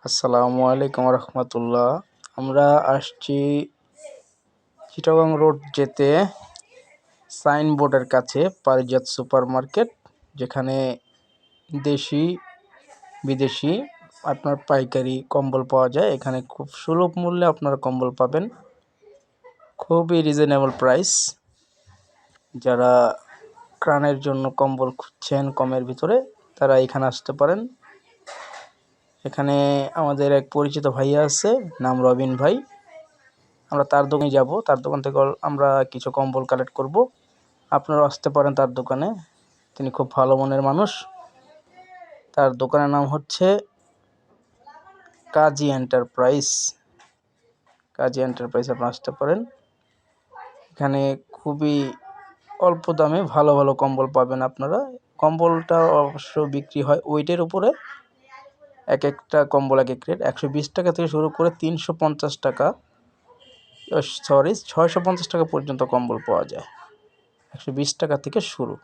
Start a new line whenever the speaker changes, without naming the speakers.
আসসালামু আলাইকুম রহমতুল্লাহ। আমরা আসছি চিটাগং রোড যেতে সাইনবোর্ডের কাছে পারিজাত সুপার মার্কেট, যেখানে দেশি বিদেশি আপনার পাইকারি কম্বল পাওয়া যায়। এখানে খুব সুলভ মূল্যে আপনারা কম্বল পাবেন, খুবই রিজনেবল প্রাইস। যারা ত্রাণের জন্য কম্বল খুঁজছেন কমের ভিতরে, তারা এখানে আসতে পারেন। এখানে আমাদের এক পরিচিত ভাইয়া আছে, নাম রবিন ভাই। আমরা তার দোকানে যাব, তার দোকান থেকে আমরা কিছু কম্বল কালেক্ট করব। আপনারাও আসতে পারেন তার দোকানে, তিনি খুব ভালো মনের মানুষ। তার দোকানের নাম হচ্ছে কাজী এন্টারপ্রাইজ। কাজী এন্টারপ্রাইজ আপনারা আসতে পারেন। এখানে খুবই অল্প দামে ভালো ভালো কম্বল পাবেন আপনারা। কম্বলটা অবশ্য বিক্রি হয় ওয়েটের উপরে, এক একটা কম্বল এক এক রেট। 120 টাকা থেকে শুরু করে 350 টাকা, 650 টাকা পর্যন্ত কম্বল পাওয়া যায়। 120 টাকা থেকে শুরু।